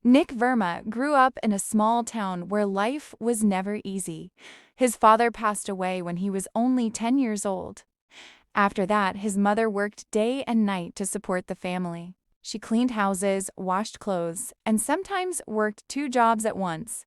Nick Verma grew up in a small town where life was never easy. His father passed away when he was only 10 years old. After that, his mother worked day and night to support the family. She cleaned houses, washed clothes, and sometimes worked 2 jobs at once.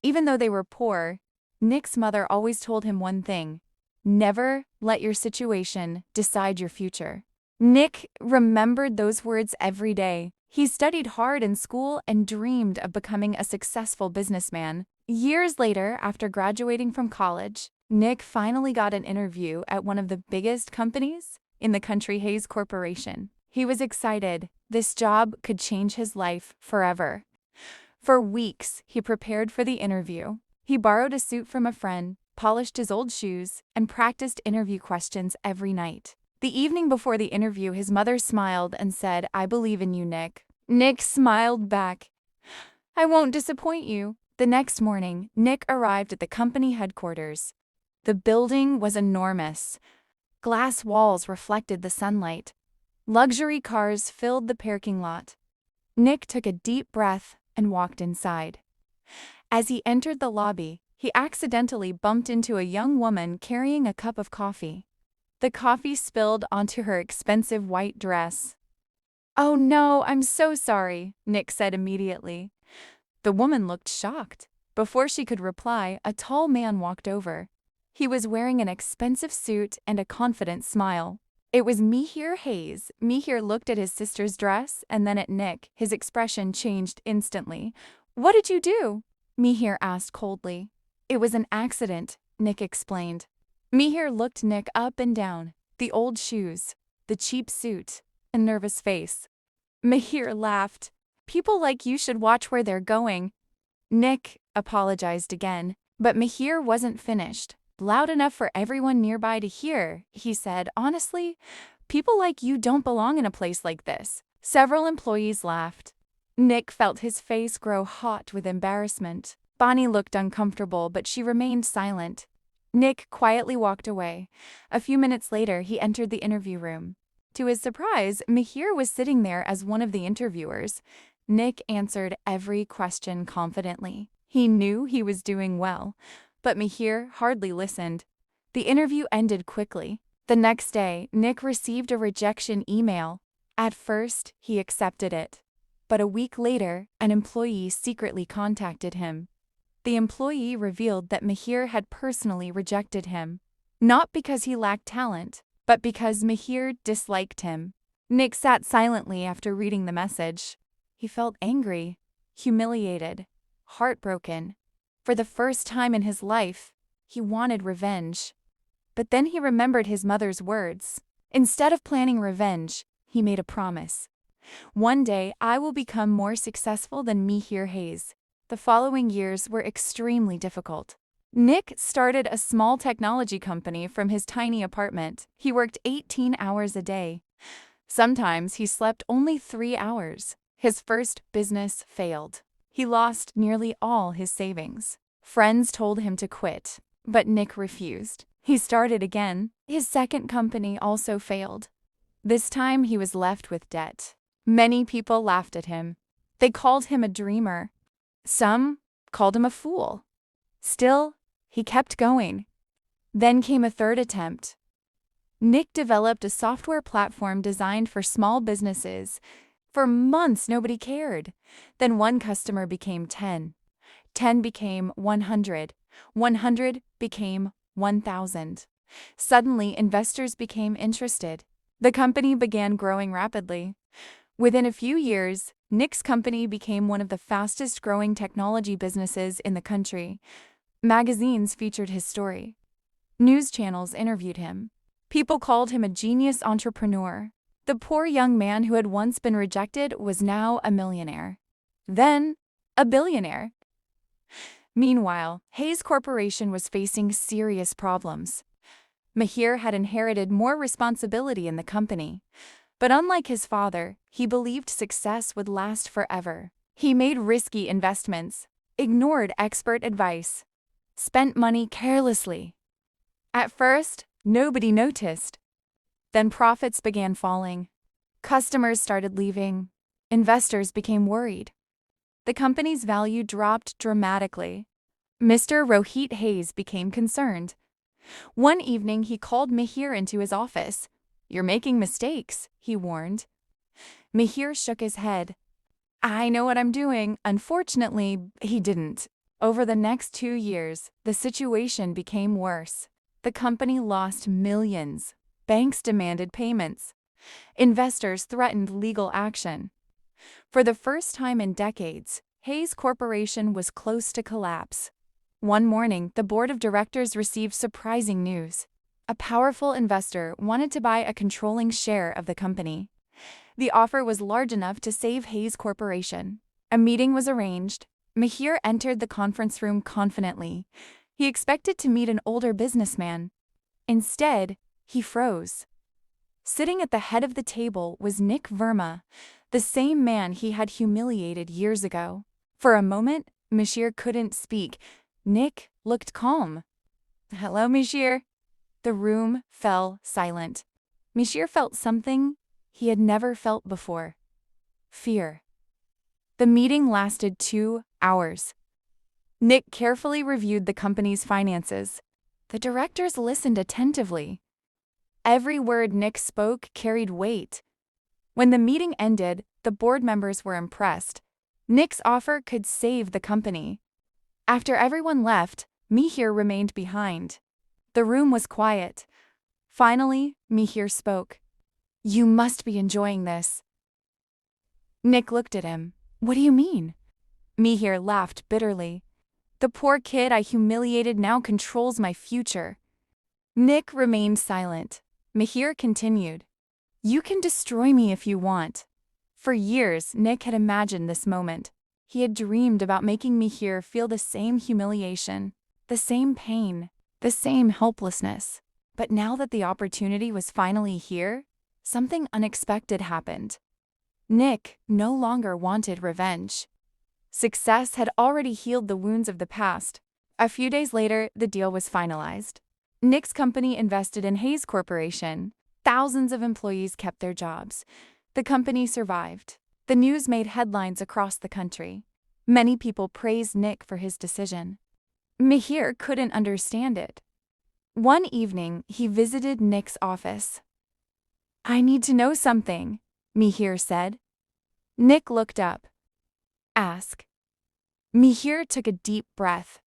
Even though they were poor, Nick's mother always told him one thing: never let your situation decide your future. Nick remembered those words every day. He studied hard in school and dreamed of becoming a successful businessman. Years later, after graduating from college, Nick finally got an interview at one of the biggest companies in the country, Hayes Corporation. He was excited. This job could change his life forever. For weeks, he prepared for the interview. He borrowed a suit from a friend, polished his old shoes, and practiced interview questions every night. The evening before the interview, his mother smiled and said, "I believe in you, Nick." Nick smiled back, "I won't disappoint you." The next morning, Nick arrived at the company headquarters. The building was enormous. Glass walls reflected the sunlight. Luxury cars filled the parking lot. Nick took a deep breath and walked inside. As he entered the lobby, he accidentally bumped into a young woman carrying a cup of coffee. The coffee spilled onto her expensive white dress. "Oh no, I'm so sorry," Nick said immediately. The woman looked shocked. Before she could reply, a tall man walked over. He was wearing an expensive suit and a confident smile. It was Mihir Hayes. Mihir looked at his sister's dress and then at Nick. His expression changed instantly. "What did you do?" Mihir asked coldly. "It was an accident," Nick explained. Mihir looked Nick up and down. The old shoes, the cheap suit, a nervous face. Mihir laughed. "People like you should watch where they're going." Nick apologized again, but Mihir wasn't finished. "Loud enough for everyone nearby to hear," he said. "Honestly, people like you don't belong in a place like this." Several employees laughed. Nick felt his face grow hot with embarrassment. Bonnie looked uncomfortable, but she remained silent. Nick quietly walked away. A few minutes later, he entered the interview room. To his surprise, Mihir was sitting there as one of the interviewers. Nick answered every question confidently. He knew he was doing well, but Mihir hardly listened. The interview ended quickly. The next day, Nick received a rejection email. At first, he accepted it. But a week later, an employee secretly contacted him. The employee revealed that Mihir had personally rejected him. Not because he lacked talent, but because Mihir disliked him. Nick sat silently after reading the message. He felt angry, humiliated, heartbroken. For the first time in his life, he wanted revenge. But then he remembered his mother's words. Instead of planning revenge, he made a promise. "One day, I will become more successful than Mihir Hayes." The following years were extremely difficult. Nick started a small technology company from his tiny apartment. He worked 18 hours a day. Sometimes he slept only 3 hours. His first business failed. He lost nearly all his savings. Friends told him to quit, but Nick refused. He started again. His second company also failed. This time he was left with debt. Many people laughed at him. They called him a dreamer. Some called him a fool. Still, he kept going. Then came a third attempt. Nick developed a software platform designed for small businesses. For months, nobody cared. Then one customer became 10. 10 became 100. 100 became 1,000. Suddenly, investors became interested. The company began growing rapidly. Within a few years, Nick's company became one of the fastest-growing technology businesses in the country. Magazines featured his story. News channels interviewed him. People called him a genius entrepreneur. The poor young man who had once been rejected was now a millionaire. Then, a billionaire. Meanwhile, Hayes Corporation was facing serious problems. Mihir had inherited more responsibility in the company. But unlike his father, he believed success would last forever. He made risky investments, ignored expert advice, spent money carelessly. At first, nobody noticed. Then profits began falling. Customers started leaving. Investors became worried. the company's value dropped dramatically. Mr. Rohit Hayes became concerned. One evening, he called Mihir into his office. "You're making mistakes," he warned. Mihir shook his head. "I know what I'm doing." Unfortunately, he didn't. Over the next 2 years, the situation became worse. The company lost millions. Banks demanded payments. Investors threatened legal action. For the first time in decades, Hayes Corporation was close to collapse. One morning, the board of directors received surprising news. A powerful investor wanted to buy a controlling share of the company. The offer was large enough to save Hayes Corporation. A meeting was arranged. Mihir entered the conference room confidently. He expected to meet an older businessman. Instead, he froze. Sitting at the head of the table was Nick Verma, the same man he had humiliated years ago. For a moment, Mihir couldn't speak. Nick looked calm. "Hello, Mihir." The room fell silent. Mihir felt something he had never felt before: fear. The meeting lasted 2 hours. Nick carefully reviewed the company's finances. The directors listened attentively. Every word Nick spoke carried weight. When the meeting ended, the board members were impressed. Nick's offer could save the company. After everyone left, Mihir remained behind. The room was quiet. Finally, Mihir spoke. "You must be enjoying this." Nick looked at him. "What do you mean?" Mihir laughed bitterly. "The poor kid I humiliated now controls my future." Nick remained silent. Mihir continued. "You can destroy me if you want." For years, Nick had imagined this moment. He had dreamed about making Mihir feel the same humiliation, the same pain, the same helplessness. But now that the opportunity was finally here, something unexpected happened. Nick no longer wanted revenge. Success had already healed the wounds of the past. A few days later, the deal was finalized. Nick's company invested in Hayes Corporation. Thousands of employees kept their jobs. The company survived. The news made headlines across the country. Many people praised Nick for his decision. Mihir couldn't understand it. One evening, he visited Nick's office. "I need to know something," Mihir said. Nick looked up. "Ask." Mihir took a deep breath.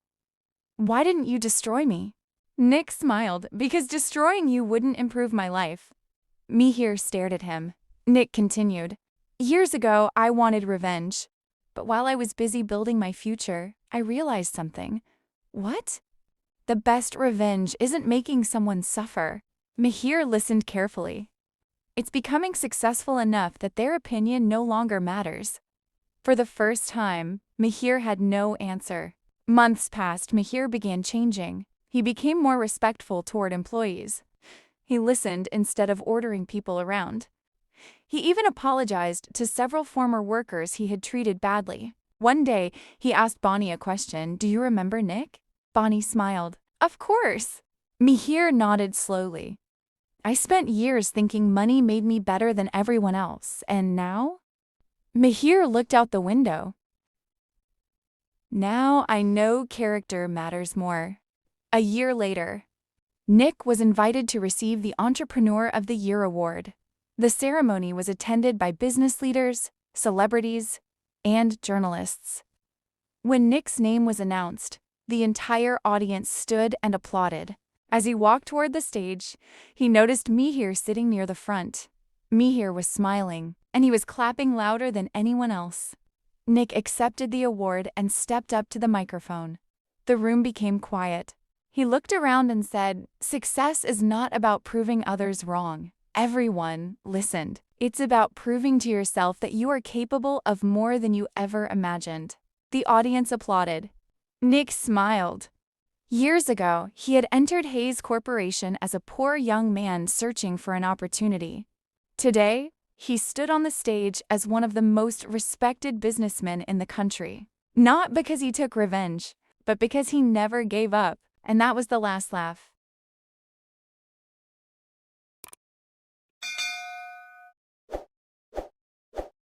"Why didn't you destroy me?" Nick smiled. "Because destroying you wouldn't improve my life." Mihir stared at him. Nick continued. "Years ago, I wanted revenge. But while I was busy building my future, I realized something." "What?" "The best revenge isn't making someone suffer." Mihir listened carefully. "It's becoming successful enough that their opinion no longer matters." For the first time, Mihir had no answer. Months passed. Mihir began changing. He became more respectful toward employees. He listened instead of ordering people around. He even apologized to several former workers he had treated badly. One day, he asked Bonnie a question. "Do you remember Nick?" Bonnie smiled. "Of course." Mihir nodded slowly. "I spent years thinking money made me better than everyone else, and now?" Mihir looked out the window. "Now I know character matters more." A year later, Nick was invited to receive the Entrepreneur of the Year award. The ceremony was attended by business leaders, celebrities, and journalists. When Nick's name was announced, the entire audience stood and applauded. As he walked toward the stage, he noticed Mihir sitting near the front. Mihir was smiling, and he was clapping louder than anyone else. Nick accepted the award and stepped up to the microphone. The room became quiet. He looked around and said, "Success is not about proving others wrong." Everyone listened. "It's about proving to yourself that you are capable of more than you ever imagined." The audience applauded. Nick smiled. Years ago, he had entered Hayes Corporation as a poor young man searching for an opportunity. Today, he stood on the stage as one of the most respected businessmen in the country. Not because he took revenge, but because he never gave up. And that was the last laugh.